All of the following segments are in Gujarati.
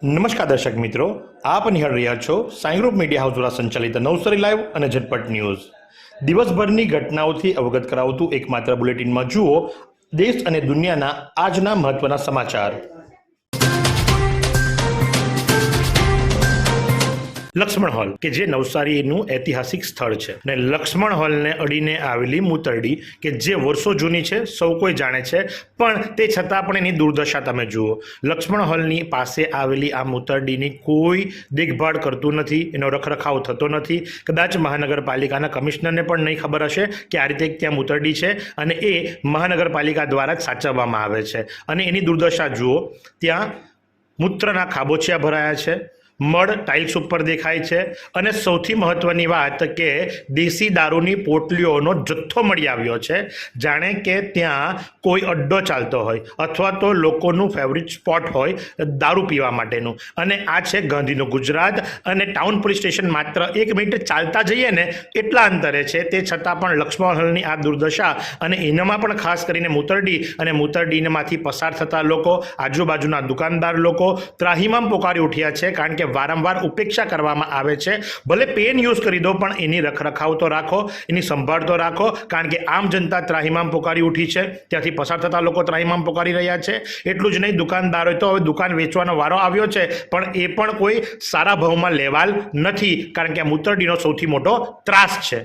નમસ્કાર દર્શક મિત્રો, આપ નિહાળ રહ્યા છો સાઈ ગ્રુપ મીડિયા હાઉસ દ્વારા સંચાલિત નવસારી લાઈવ અને ઝટપટ ન્યૂઝ। દિવસભરની ઘટનાઓથી અવગત કરાવતું એકમાત્ર બુલેટિનમાં જુઓ દેશ અને દુનિયાના આજના મહત્વના સમાચાર। લક્ષ્મણ હોલ કે જે નવસારીનું ઐતિહાસિક સ્થળ છે અને લક્ષ્મણ હોલને અડીને આવેલી મૂતરડી કે જે વર્ષો જૂની છે, સૌ કોઈ જાણે છે, પણ તે છતાં પણ એની દુર્દશા તમે જુઓ। લક્ષ્મણ હોલની પાસે આવેલી આ મૂતરડીની કોઈ દેખભાળ કરતું નથી, એનો રખરખાવ થતો નથી। કદાચ મહાનગરપાલિકાના કમિશનરને પણ નહીં ખબર હશે કે આ રીતે ત્યાં મૂતરડી છે અને એ મહાનગરપાલિકા દ્વારા જ સાચવવામાં આવે છે અને એની દુર્દશા જુઓ। ત્યાં મૂત્રના ખાબોચિયા ભરાયા છે, મળ ટાઇલ્સ ઉપર દેખાય છે અને સૌથી મહત્વની વાત કે દેશી દારૂની પોટલીઓનો જથ્થો મળી આવ્યો છે, જાણે કે ત્યાં કોઈ અડ્ડો ચાલતો હોય અથવા તો લોકોનું ફેવરિટ સ્પોટ હોય દારૂ પીવા માટેનું। અને આ છે ગાંધીનું ગુજરાત અને ટાઉન પોલીસ સ્ટેશન માત્ર 1 મિનિટ ચાલતા જઈએ ને એટલા અંતરે છે, તે છતાં પણ લક્ષ્મણ હોલની આ દુર્દશા અને એનામાં પણ ખાસ કરીને મૂતરડી અને મૂતરડીમાંથી પસાર થતા લોકો, આજુબાજુના દુકાનદાર લોકો ત્રાહિમામ પોકારી ઉઠ્યા છે, કારણ કે વારંવાર ઉપેક્ષા કરવામાં આવે છે। ભલે પેન યુઝ કરી દો પણ એની રખરખાવ તો રાખો, એની સંભાળ તો રાખો, કારણ કે આમ જનતા ત્રાહિમામ પોકારી ઉઠી છે, ત્યાંથી પસાર થતા લોકો ત્રાહિમામ પોકારી રહ્યા છે। એટલું જ નહીં, દુકાનદારોએ તો હવે દુકાન વેચવાનો વારો આવ્યો છે, પણ એ પણ કોઈ સારા ભાવમાં લેવાલ નથી, કારણ કે આ મૂતરડીનો સૌથી મોટો ત્રાસ છે।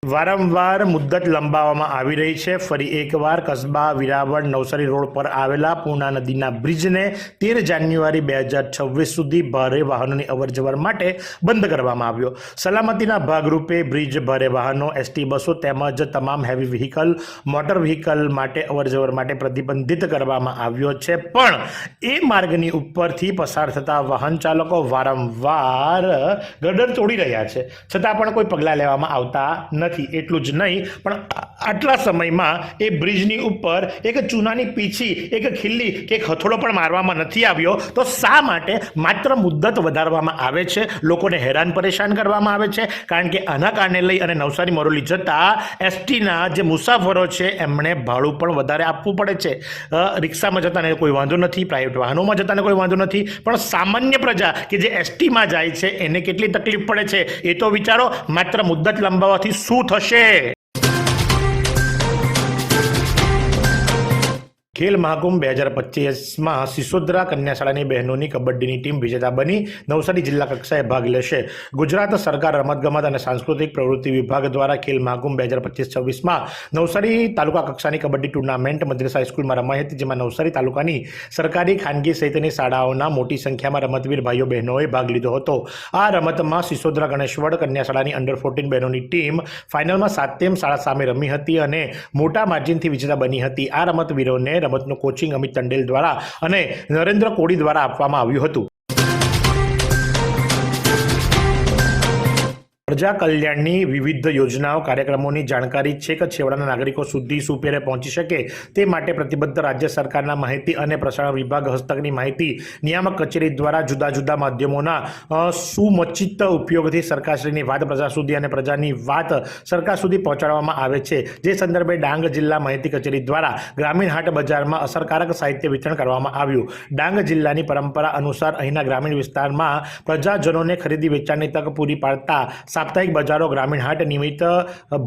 વારંવાર મુદ્દત લંબાવવામાં આવી રહી છે। ફરી એકવાર કસ્બા વિરાવળ નવસારી રોડ પર આવેલા પૂર્ણા નદીના બ્રિજને 13 જાન્યુઆરી 2026 સુધી ભારે વાહનોની અવરજવર માટે બંધ કરવામાં આવ્યો। સલામતીના ભાગરૂપે બ્રિજ ભારે વાહનો, એસટી બસો તેમજ તમામ હેવી વ્હીકલ, મોટર વ્હીકલ માટે અવરજવર માટે પ્રતિબંધિત કરવામાં આવ્યો છે, પણ એ માર્ગની ઉપરથી પસાર થતા વાહન ચાલકો વારંવાર ગટર તોડી રહ્યા છે, છતાં પણ કોઈ પગલાં લેવામાં આવતા નથી। એટલું જ નહીં, પણ આટલા સમયમાં એ બ્રિજની ઉપર એક ચૂનાની પીછી, એક ખીલ્લી કે એક હથોડો પણ મારવામાં નથી આવ્યો, તો શા માટે માત્ર મુદ્દત વધારવામાં આવે છે, લોકોને હેરાન પરેશાન કરવામાં આવે છે? કારણ કે આના કારણે લઈ અને નવસારી મરોલી જતા એસટીના જે મુસાફરો છે એમણે ભાડું પણ વધારે આપવું પડે છે। રિક્ષામાં જતાને કોઈ વાંધો નથી, પ્રાઇવેટ વાહનોમાં જતાને કોઈ વાંધો નથી, પણ સામાન્ય પ્રજા કે જે એસટીમાં જાય છે એને કેટલી તકલીફ પડે છે એ તો વિચારો। માત્ર મુદ્દત લંબાવવાથી શું થશે? ખેલ મહાકુંભ 2025માં સિસોદરા કન્યા શાળાની બહેનોની કબડ્ડીની ટીમ વિજેતા બની નવસારી જિલ્લા કક્ષાએ ભાગ લેશે। ગુજરાત સરકાર રમતગમત અને સાંસ્કૃતિક પ્રવૃત્તિ વિભાગ દ્વારા ખેલ મહાકુંભ 2025-26માં નવસારી તાલુકા કક્ષાની કબડ્ડી ટુર્નામેન્ટ મદ્રેસા હાઈસ્કૂલમાં રમાઈ હતી, જેમાં નવસારી તાલુકાની સરકારી, ખાનગી સહિતની શાળાઓના મોટી સંખ્યામાં રમતવીર ભાઈઓ બહેનોએ ભાગ લીધો હતો। આ રમતમાં સિસોદરા ગણેશવડ કન્યા શાળાની અંડર 14 બહેનોની ટીમ ફાઇનલમાં સાતેમ શાળા સામે રમી હતી અને મોટા માર્જિનથી વિજેતા બની હતી। આ રમતવીરોને રમતનું કોચિંગ અમિત ટંડેલ દ્વારા અને નરેન્દ્ર કોડી દ્વારા આપવામાં આવ્યું હતું। પ્રજા કલ્યાણની વિવિધ યોજનાઓ, કાર્યક્રમોની જાણકારી છેક છેવાડાના નાગરિકો સુધી સુપેરે પહોંચી શકે તે માટે પ્રતિબદ્ધ રાજ્ય સરકારના માહિતી અને પ્રસારણ વિભાગ હસ્તકની માહિતી નિયામક કચેરી દ્વારા જુદા જુદા માધ્યમોના સુમચિત ઉપયોગથી સરકારશ્રીની વાત પ્રજા સુધી અને પ્રજાની વાત સરકાર સુધી પહોંચાડવામાં આવે છે। જે સંદર્ભે ડાંગ જિલ્લા માહિતી કચેરી દ્વારા ગ્રામીણ હાટ બજારમાં અસરકારક સાહિત્ય વિતરણ કરવામાં આવ્યું। ડાંગ જિલ્લાની પરંપરા અનુસાર અહીંના ગ્રામીણ વિસ્તારમાં પ્રજાજનોને ખરીદી વેચાણની તક પૂરી પાડતા સાપ્તાહિક બજારો, ગ્રામીણ હાટ નિમિત્ત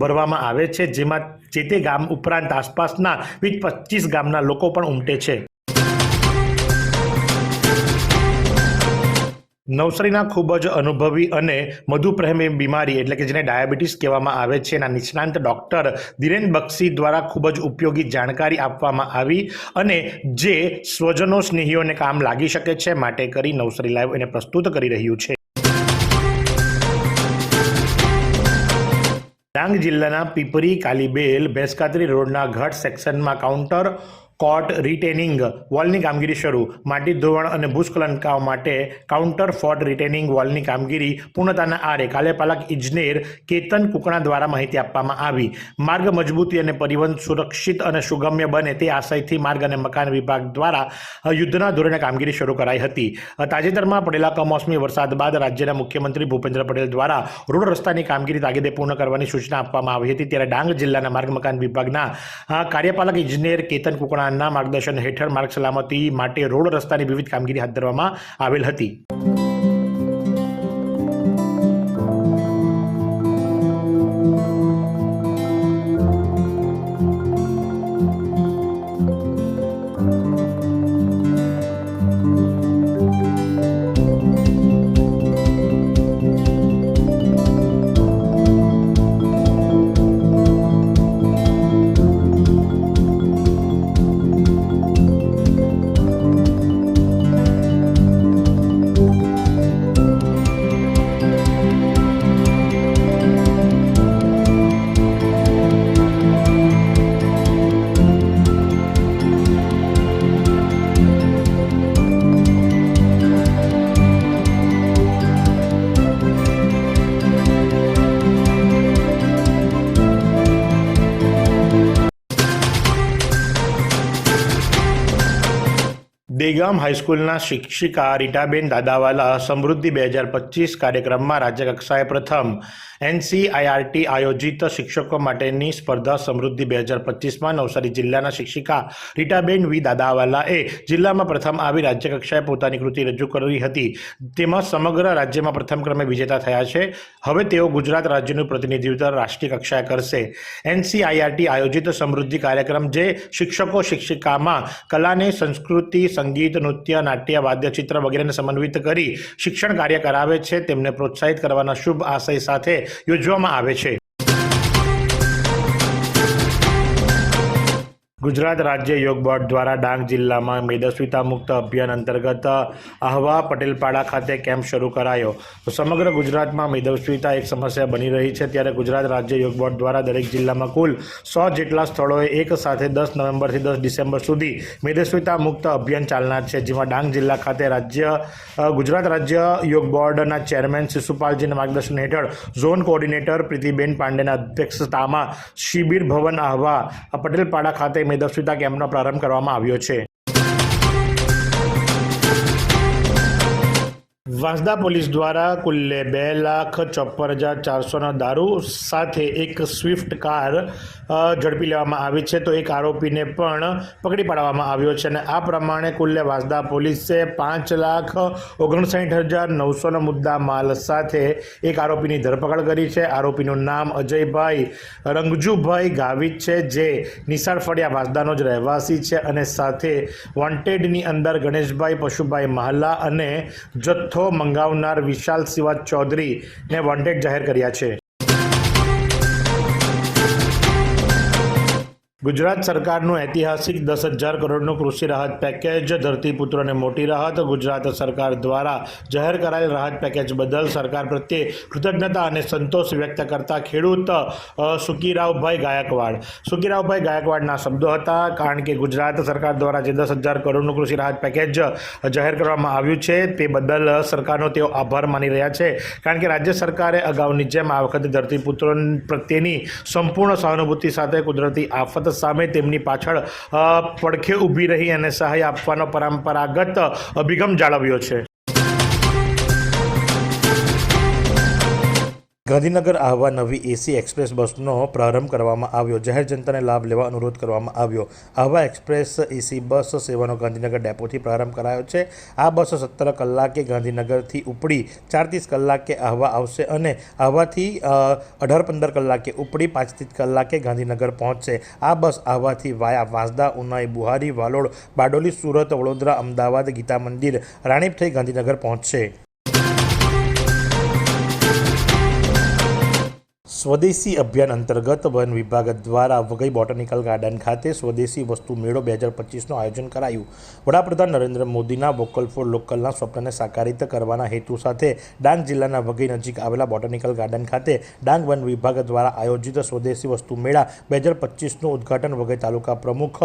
ભરવામાં આવે છે, જેમાં જે તે ગામ ઉપરાંત આસપાસના 20-25 ગામના લોકો પણ ઉમટે છે। નવસારીના ખૂબ જ અનુભવી અને મધુપ્રેમી બીમારી એટલે કે જેને ડાયાબિટીસ કહેવામાં આવે છે એના નિષ્ણાંત ડૉક્ટર ધીરેન બક્ષી દ્વારા ખૂબ જ ઉપયોગી જાણકારી આપવામાં આવી અને જે સ્વજનો સ્નેહીઓને કામ લાગી શકે છે, માટે કરી નવસારી લાઈવ એને પ્રસ્તુત કરી રહ્યું છે। ડાંગ જિલ્લાના પીપરી કાલીબેલ ભેંસકાતરી રોડના ઘાટ સેક્શનમાં કાઉન્ટર કોર્ટ રિટેનિંગ વોલની કામગીરી શરૂ। માટી ધોવાણ અને ભૂસ્ખલનકાઓ માટે કાઉન્ટર ફોર્ટ રિટેનિંગ વોલની કામગીરી પૂર્ણતાના આરે કાર્યપાલક ઇજનેર કેતન કુકણા દ્વારા માહિતી આપવામાં આવી। માર્ગ મજબૂતી અને પરિવહન સુરક્ષિત અને સુગમ્ય બને તે આશયથી માર્ગ અને મકાન વિભાગ દ્વારા યુદ્ધના ધોરણે કામગીરી શરૂ કરાઈ હતી। તાજેતરમાં પડેલા કમોસમી વરસાદ બાદ રાજ્યના મુખ્યમંત્રી ભૂપેન્દ્ર પટેલ દ્વારા રોડ રસ્તાની કામગીરી તાકીદે પૂર્ણ કરવાની સૂચના આપવામાં આવી હતી, ત્યારે ડાંગ જિલ્લાના માર્ગ મકાન વિભાગના કાર્યપાલક ઇજનેર કેતન કુકણા ના માર્ગદર્શન હેઠળ માર્ગ સલામતી માટે રોડ રસ્તાની વિવિધ કામગીરી હાથ ધરવામાં આવેલ હતી. દેગામ હાઈસ્કૂલના શિક્ષિકા રીટાબેન દાદાવાલા સમૃદ્ધિ 2025 કાર્યક્રમમાં રાજ્યકક્ષાએ પ્રથમ NCERT આયોજિત શિક્ષકો માટેની સ્પર્ધા સમૃદ્ધિ 2025માં નવસારી જિલ્લાના શિક્ષિકા રીટાબેન વી દાદાવાલાએ જિલ્લામાં પ્રથમ આવી રાજ્યકક્ષાએ પોતાની કૃતિ રજૂ કરી હતી. તેમાં સમગ્ર રાજ્યમાં પ્રથમ ક્રમે વિજેતા થયા છે. હવે તેઓ ગુજરાત રાજ્યનું પ્રતિનિધિત્વ રાષ્ટ્રીય કક્ષાએ કરશે. NCERT આયોજિત સમૃદ્ધિ કાર્યક્રમ જે શિક્ષકો શિક્ષિકામાં કલાને સંસ્કૃતિ, સંગીત, નૃત્ય, નાટ્ય, વાદ્યચિત્ર વગેરેને સમન્વિત કરી શિક્ષણ કાર્ય કરાવે છે તેમને પ્રોત્સાહિત કરવાના શુભ આશય સાથે યોજવામાં આવે છે. ગુજરાત રાજ્ય યોગ બોર્ડ દ્વારા ડાંગ જિલ્લામાં મેદસ્વીતા મુક્ત અભિયાન અંતર્ગત આહવા પટેલપાડા ખાતે કેમ્પ શરૂ કરાયો. સમગ્ર ગુજરાતમાં મેદસ્વીતા એક સમસ્યા બની રહી છે, ત્યારે ગુજરાત રાજ્ય યોગ બોર્ડ દ્વારા દરેક જિલ્લામાં કુલ 100 જેટલા સ્થળોએ એક સાથે 10 નવેમ્બરથી 10 ડિસેમ્બર સુધી મેદસ્વીતા મુક્ત અભિયાન ચાલનાર છે. જેમાં ડાંગ જિલ્લા ખાતે ગુજરાત રાજ્ય યોગ બોર્ડના ચેરમેન શિશુપાલજીના માર્ગદર્શન હેઠળ ઝોન કોઓર્ડિનેટર પ્રીતિબેન પાંડેના અધ્યક્ષતામાં શિબિર ભવન આહવા પટેલપાડા ખાતે મેદસ્વીતા કેમ્પનો પ્રારંભ કરવામાં આવ્યો છે. વાંસદા પોલીસ દ્વારા કુલ્લે 2,54,400 દારૂ સાથે એક સ્વિફ્ટ કાર ઝડપી લેવામાં આવી છે, તો એક આરોપીને પણ પકડી પાડવામાં આવ્યો છે. અને આ પ્રમાણે કુલ્લે વાંસદા પોલીસે 5,59,900 મુદ્દા માલ સાથે એક આરોપીની ધરપકડ કરી છે. આરોપીનું નામ અજયભાઈ રંગજુભાઈ ગાવિત છે, જે નિશાળ ફળિયા વાંસદાનો જ રહેવાસી છે અને સાથે વોન્ટેડની અંદર ગણેશભાઈ પશુભાઈ મહાલા અને જથ્થો મંગાવનાર વિશાલ શિવા ચૌધરીને વોન્ટેડ જાહેર કર્યા છે. ગુજરાત સરકારનું ઐતિહાસિક 10,000 કરોડનું કૃષિ રાહત પેકેજ ધરતીપુત્રોને મોટી રાહત. ગુજરાત સરકાર દ્વારા જાહેર કરાયેલ રાહત પેકેજ બદલ સરકાર પ્રત્યે કૃતજ્ઞતા અને સંતોષ વ્યક્ત કરતા ખેડૂત સુકીરાવભાઈ ગાયકવાડના શબ્દો હતા. કારણ કે ગુજરાત સરકાર દ્વારા જે 10,000 કરોડનું કૃષિ રાહત પેકેજ જાહેર કરવામાં આવ્યું છે તે બદલ સરકારનો તેઓ આભાર માની રહ્યા છે. કારણ કે રાજ્ય સરકારે અગાઉની જેમ આ વખતે ધરતીપુત્રો પ્રત્યેની સંપૂર્ણ સહાનુભૂતિ સાથે કુદરતી આફત સામે તેમની પાછળ પડખે ઊભી રહી અને સહાય આપવાનો પરંપરાગત અભિગમ જાળવ્યો છે. ગાંધીનગર આહવા નવી એસી એક્સપ્રેસ બસનો પ્રારંભ કરવામાં આવ્યો. જાહેર જનતાને લાભ લેવા અનુરોધ કરવામાં આવ્યો. આહવા એક્સપ્રેસ એસી બસ સેવાનો ગાંધીનગર ડેપોથી પ્રારંભ કરાયો છે. આ બસ 17 કલાકે ગાંધીનગરથી ઉપડી 4:30 કલાકે આહવા આવશે અને આહવાથી 18-15 કલાકે ઉપડી 5:30 કલાકે ગાંધીનગર પહોંચશે. આ બસ આહવાથી વાયા વાંસદા, ઉનાઈ, બુહારી, વાલોડ, બારડોલી, સુરત, વડોદરા, અમદાવાદ, ગીતા મંદિર, રાણીપ થઈ ગાંધીનગર પહોંચશે. સ્વદેશી અભિયાન અંતર્ગત વન વિભાગ દ્વારા વઘઈ બોટાનિકલ ગાર્ડન ખાતે સ્વદેશી વસ્તુ મેળો 2025નું આયોજન કરાયું. વડાપ્રધાન નરેન્દ્ર મોદીના વોકલ ફોર લોકલના સ્વપ્નને સાકારિત કરવાના હેતુ સાથે ડાંગ જિલ્લાના વઘઈ નજીક આવેલા બોટાનિકલ ગાર્ડન ખાતે ડાંગ વન વિભાગ દ્વારા આયોજિત સ્વદેશી વસ્તુ મેળા 2025નું ઉદ્ઘાટન વઘઈ તાલુકા પ્રમુખ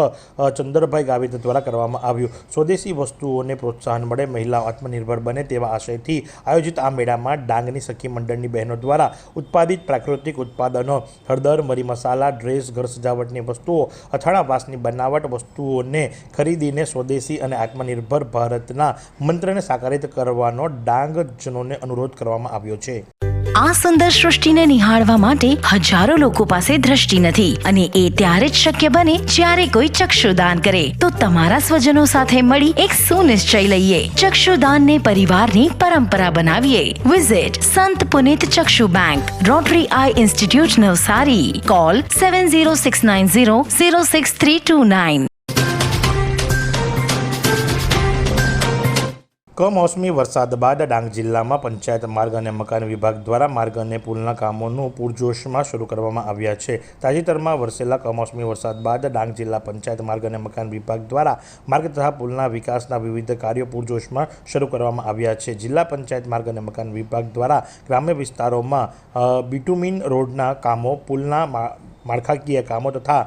ચંદરભાઈ ગાવિત દ્વારા કરવામાં આવ્યું. સ્વદેશી વસ્તુઓને પ્રોત્સાહન મળે, મહિલાઓ આત્મનિર્ભર બને તેવા આશયથી આયોજિત આ મેળામાં ડાંગની સખી મંડળની બહેનો દ્વારા ઉત્પાદિત પ્રાકૃતિક ઉત્પાદનો, હળદર, મરી મસાલા, ડ્રેસ, ઘર સજાવટની વસ્તુઓ, અથાણા વાસની બનાવટ વસ્તુઓને ખરીદીને સ્વદેશી અને આત્મનિર્ભર ભારતના મંત્રને સાકારિત કરવાનો ડાંગજનોને અનુરોધ કરવામાં આવ્યો છે. આ સુંદર સૃષ્ટિને નિહાળવા માટે હજારો લોકો પાસે દ્રષ્ટિ નથી અને એ ત્યારે જ શક્ય બને જ્યારે કોઈ ચક્ષુદાન કરે. તો તમારા સ્વજનો સાથે મળી એક સુનિશ્ચય લઈએ. ચક્ષુદાનને પરિવારની પરંપરા બનાવીએ. Visit Sant Punit Chakshu Bank, Rotary Eye Institute Navsari. Call 7069006329. કમોસમી વરસાદ બાદ ડાંગ જિલ્લામાં પંચાયત માર્ગ અને મકાન વિભાગ દ્વારા માર્ગ અને પુલના કામોનું પૂરજોશમાં શરૂ કરવામાં આવ્યા છે. તાજેતરમાં વરસેલા કમોસમી વરસાદ બાદ ડાંગ જિલ્લા પંચાયત માર્ગ અને મકાન વિભાગ દ્વારા માર્ગ તથા પુલના વિકાસના વિવિધ કાર્યો પૂરજોશમાં શરૂ કરવામાં આવ્યા છે. જિલ્લા પંચાયત માર્ગ અને મકાન વિભાગ દ્વારા ગ્રામ્ય વિસ્તારોમાં બિટુમિન રોડના કામો, પુલના માળખાકીય કામો તથા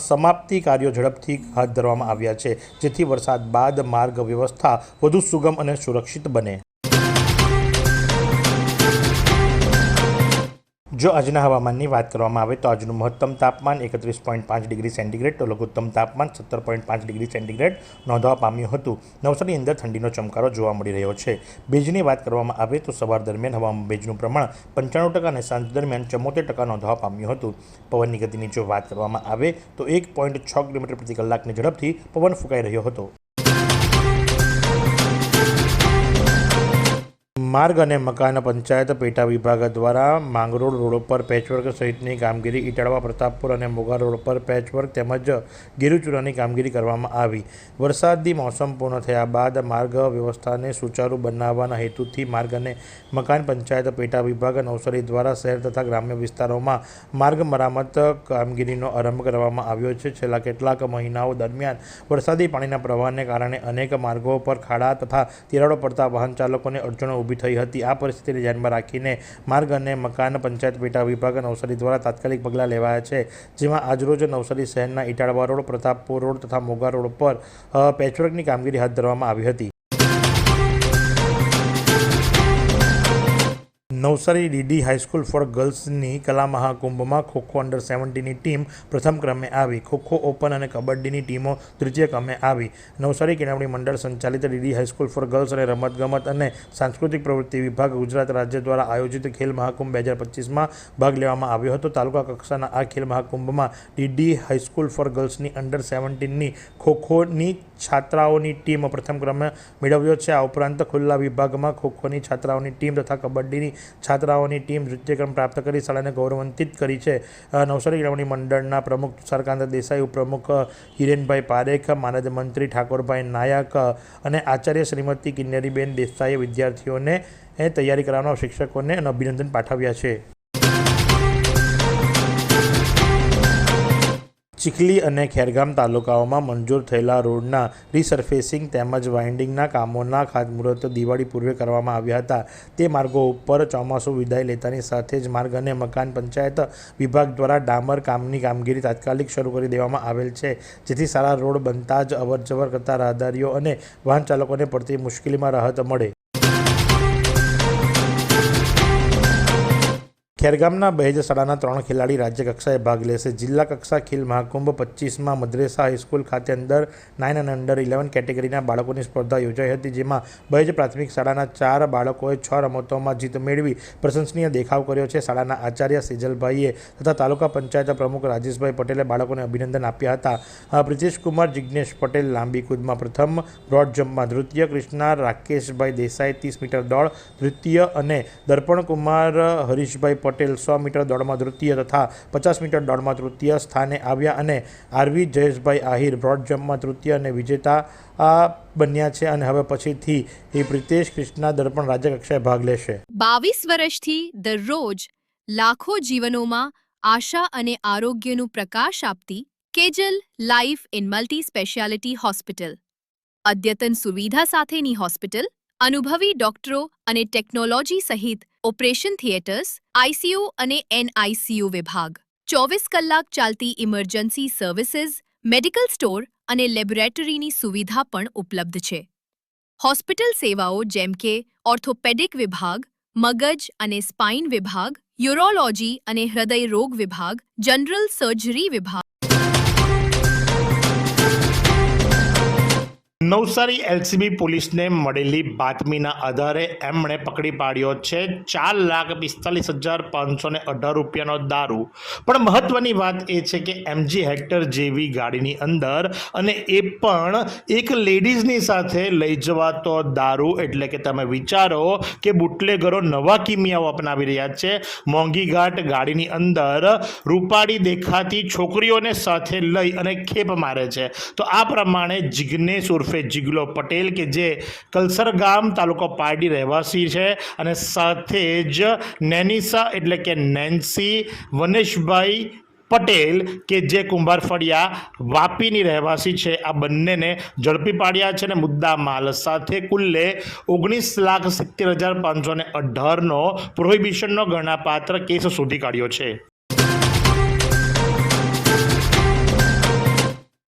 સમાપ્તિ કાર્યો ઝડપથી હાથ ધરવામાં આવ્યા છે, જેથી વરસાદ બાદ માર્ગ વ્યવસ્થા વધુ સુગમ અને સુરક્ષિત બને. જો આજના હવામાનની વાત કરવામાં આવે તો આજનું મહત્તમ તાપમાન 31.5 ડિગ્રી સેન્ટીગ્રેડ તો લઘુત્તમ તાપમાન 17.5 ડિગ્રી સેન્ટીગ્રેડ નોંધવા પામ્યું હતું. નવસારીની અંદર ઠંડીનો ચમકારો જોવા મળી રહ્યો છે. ભેજની વાત કરવામાં આવે તો સવાર દરમિયાન હવામાં ભેજનું પ્રમાણ 95% અને સાંજ દરમિયાન 74% નોંધવા પામ્યું હતું. પવનની ગતિની જો વાત કરવામાં આવે તો 1.6 કિલોમીટર પ્રતિ કલાકની ઝડપથી પવન ફૂંકાઈ રહ્યો હતો. માર્ગ અને મકાન પંચાયત પેટા વિભાગ દ્વારા માંગરોળ રોડ પર પેચવર્ક સહિતની કામગીરી, ઇટાળવા પ્રતાપપુર અને મોગા રોડ પર પેચવર્ક તેમજ ગેરુચૂરાની કામગીરી કરવામાં આવી. વરસાદી મોસમ પૂર્ણ થયા બાદ માર્ગ વ્યવસ્થાને સુચારુ બનાવવાના હેતુથી માર્ગ અને મકાન પંચાયત પેટા વિભાગ નવસારી દ્વારા શહેર તથા ગ્રામ્ય વિસ્તારોમાં માર્ગ મરામત કામગીરીનો આરંભ કરવામાં આવ્યો છે. છેલ્લા કેટલાક મહિનાઓ દરમિયાન વરસાદી પાણીના પ્રવાહને કારણે અનેક માર્ગો પર ખાડા તથા તિરાડો પડતા વાહન ચાલકોને અડચણો ઊભી થઈ હતી. આ પરિસ્થિતિને ધ્યાનમાં રાખીને માર્ગ અને મકાન પંચાયત પેટા વિભાગ નવસારી દ્વારા તાત્કાલિક પગલાં લેવાયા છે, જેમાં આજરોજ નવસારી શહેરના ઇટાળવા રોડ, પ્રતાપપુર રોડ તથા મોગા રોડ પર પેચવર્કની કામગીરી હાથ ધરવામાં આવી હતી. નવસારી ડીડી હાઈસ્કૂલ ફોર ગર્લ્સની કલા મહાકુંભમાં ખોખો અંડર 17ની ટીમ પ્રથમ ક્રમે આવી. ખોખો ઓપન અને કબડ્ડીની ટીમો તૃતીય ક્રમે આવી. નવસારી કેળવણી મંડળ સંચાલિત ડીડી હાઈસ્કૂલ ફોર ગર્લ્સ અને રમતગમત અને સાંસ્કૃતિક પ્રવૃત્તિ વિભાગ ગુજરાત રાજ્ય દ્વારા આયોજિત ખેલ મહાકુંભ 2025માં ભાગ લેવામાં આવ્યો હતો. તાલુકા કક્ષાના આ ખેલ મહાકુંભમાં ડીડી હાઈસ્કૂલ ફોર ગર્લ્સની અંડર 17ની ખોખોની છાત્રાઓની ટીમ પ્રથમ ક્રમે મેળવ્યો છે. આ ઉપરાંત ખુલ્લા વિભાગમાં ખોખોની છાત્રાઓની ટીમ તથા કબડ્ડીની છાત્રાઓની ટીમ તૃતીય ક્રમ પ્રાપ્ત કરી શાળાને ગૌરવાન્વિત કરી છે. નવસારી કેળવણી મંડળના પ્રમુખ તુષારકાંત દેસાઈ, ઉપપ્રમુખ હિરેનભાઈ પારેખ, માનદ મંત્રી ઠાકોરભાઈ નાયક અને આચાર્ય શ્રીમતી કિન્નરીબેન દેસાઈએ વિદ્યાર્થીઓને તૈયારી કરાવનાર શિક્ષકોને અભિનંદન પાઠવ્યા છે. ચીખલી અને ખેરગામ તાલુકાઓમાં મંજૂર થયેલા રોડના રીસર્ફેસિંગ તેમજ વાઇન્ડિંગના કામોના ખાતમુહૂર્ત દિવાળી પૂર્વે કરવામાં આવ્યા હતા. તે માર્ગો ઉપર ચોમાસું વિદાય લેતાની સાથે જ માર્ગ અને મકાન પંચાયત વિભાગ દ્વારા ડામર કામની કામગીરી તાત્કાલિક શરૂ કરી દેવામાં આવેલ છે, જેથી સારા રોડ બનતા જ અવરજવર કરતા રાહદારીઓ અને વાહન ચાલકોને પડતી મુશ્કેલીમાં રાહત મળે. ખેરગામના બહેજ શાળાના 3 ખેલાડી રાજ્ય કક્ષાએ ભાગ લેશે. જિલ્લા કક્ષા ખેલ મહાકુંભ 25માં મદ્રેસા હાઈસ્કૂલ ખાતે અંડર 9 અને અંડર 11 કેટેગરીના બાળકોની સ્પર્ધા યોજાઈ હતી, જેમાં બહેજ પ્રાથમિક શાળાના 4 બાળકોએ 6 રમતોમાં જીત મેળવી પ્રશંસનીય દેખાવ કર્યો છે. શાળાના આચાર્ય સેજલભાઈએ તથા તાલુકા પંચાયત પ્રમુખ રાજેશભાઈ પટેલે બાળકોને અભિનંદન આપ્યા હતા. પ્રિતેશકુમાર જિજ્ઞેશ પટેલ લાંબી કૂદમાં પ્રથમ, બ્રોડ જમ્પમાં તૃતીય, કૃષ્ણા રાકેશભાઈ દેસાઈ 30 મીટર દોડ તૃતીય અને દર્પણકુમાર હરીશભાઈ પટેલ 100 મીટર દોડમાં તૃતીય તથા 50 મીટર દોડમાં તૃતીય સ્થાને આવ્યા અને આરવી જયેશભાઈ આહિર બ્રોડ જમ્પમાં તૃતીય અને વિજેતા બન્યા છે અને હવે પછીથી એ પ્રિતેશ કૃષ્ણા દર્પણ રાજ્ય કક્ષાએ ભાગ લેશે. 22 વર્ષથી દરરોજ લાખો જીવનોમાં આશા અને આરોગ્યનું પ્રકાશ આપતી Kejal life in multi speciality hospital. અદ્યતન સુવિધા સાથેની હોસ્પિટલ, અનુભવી ડોક્ટરો અને ટેકનોલોજી સહિત ઓપરેશન થિયેટર્સ, આઈસીયુ અને એનઆઈસીયુ વિભાગ, 24 કલાક ચાલતી ઇમરજન્સી સર્વિસીસ, મેડિકલ સ્ટોર અને લેબોરેટરીની સુવિધા પણ ઉપલબ્ધ છે. હોસ્પિટલ સેવાઓ જેમ કે ઓર્થોપેડિક વિભાગ, મગજ અને સ્પાઇન વિભાગ, યુરોલોજી અને હૃદય રોગ વિભાગ, જનરલ સર્જરી વિભાગ. નવસારી એલસીબી પોલીસને મળેલી બાતમીના આધારે એમણે પકડી પાડ્યો છે 4,45,518 રૂપિયાનો દારૂ. પણ મહત્વની વાત એ છે કે એમજી હેક્ટર જેવી ગાડીની અંદર અને એ પણ એક લેડીઝની સાથે લઈ જવાતો દારૂ. એટલે કે તમે વિચારો કે બુટલેગરો નવા કિમિયાઓ અપનાવી રહ્યા છે. મોંઘીઘાટ ગાડીની અંદર રૂપાળી દેખાતી છોકરીઓને સાથે લઈ અને ખેપ મારે છે. તો આ પ્રમાણે જિગ્નેશ ઉર્ફે જીગલો પટેલ કે જે કલસર ગામ તાલુકો પારડી રહેવાસી છે અને સાથે જ નેનિસા એટલે કે નેન્સી વનેશભાઈ પટેલ કે જે કુંભારફળિયા વાપીની રહેવાસી છે, આ બંનેને ઝડપી પાડ્યા છે અને મુદ્દા માલ સાથે કુલ્લે 19,70,518નો પ્રોહિબિશનનો ગણનાપાત્ર કેસ શોધી કાઢ્યો છે.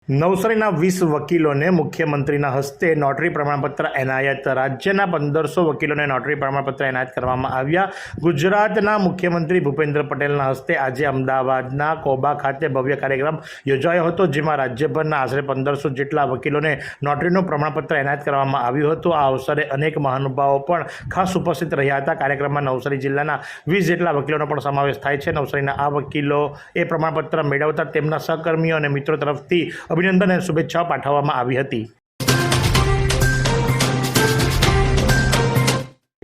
નવસારીના 20 વકીલોને મુખ્યમંત્રીના હસ્તે નોટરી પ્રમાણપત્ર એનાયત. રાજ્યના 1500 વકીલોને નોટરી પ્રમાણપત્ર એનાયત કરવામાં આવ્યા. ગુજરાતના મુખ્યમંત્રી ભૂપેન્દ્ર પટેલના હસ્તે આજે અમદાવાદના કોબા ખાતે ભવ્ય કાર્યક્રમ યોજાયો હતો, જેમાં રાજ્યભરના આશરે 1500 જેટલા વકીલોને નોટરીનું પ્રમાણપત્ર એનાયત કરવામાં આવ્યું હતું. આ અવસરે અનેક મહાનુભાવો પણ ખાસ ઉપસ્થિત રહ્યા હતા. કાર્યક્રમમાં નવસારી જિલ્લાના 20 જેટલા વકીલોનો પણ સમાવેશ થાય છે. નવસારીના આ વકીલો એ પ્રમાણપત્ર મેળવતા તેમના સહકર્મીઓ અને મિત્રો તરફથી અભિનંદન અને શુભેચ્છાઓ પાઠવવામાં આવી હતી.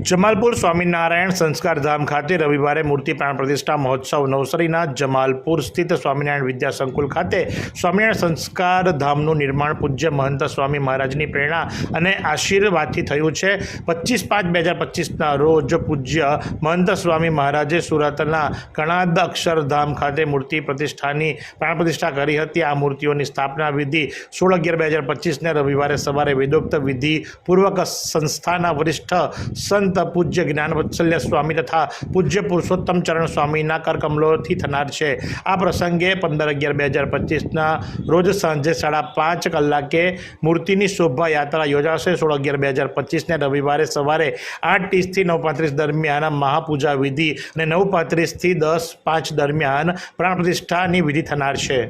જમાલપુર સ્વામિનારાયણ સંસ્કારધામ ખાતે રવિવારે મૂર્તિ પ્રાણ પ્રતિષ્ઠા મહોત્સવ. નવસારીના જમાલપુર સ્થિત સ્વામિનારાયણ વિદ્યા સંકુલ ખાતે સ્વામિનારાયણ સંસ્કારધામનું નિર્માણ પૂજ્ય મહંત સ્વામી મહારાજની પ્રેરણા અને આશીર્વાદથી થયું છે. 25/5/2025ના રોજ પૂજ્ય મહંત સ્વામી મહારાજે સુરતના કણાદ અક્ષરધામ ખાતે મૂર્તિ પ્રતિષ્ઠાની પ્રાણ પ્રતિષ્ઠા કરી હતી. આ મૂર્તિઓની સ્થાપના વિધિ 16/11/2025ને રવિવારે સવારે વેદોક્ત વિધિ પૂર્વક સંસ્થાના વરિષ્ઠ સંત પૂજ્ય જ્ઞાનવત્સલ્ય સ્વામી તથા પૂજ્ય પુરુષોત્તમ ચરણ સ્વામીના કરકમલોથી થનાર છે. આ પ્રસંગે 15/11/2025ના રોજ સાંજે 5:30 કલાકે મૂર્તિની શોભાયાત્રા યોજાશે. 16/11/2025ને રવિવારે સવારે 8:30થી 9:35 દરમિયાન મહાપૂજા વિધિ અને 9:35થી 10:05 દરમિયાન પ્રાણ પ્રતિષ્ઠાની વિધિ થનાર છે.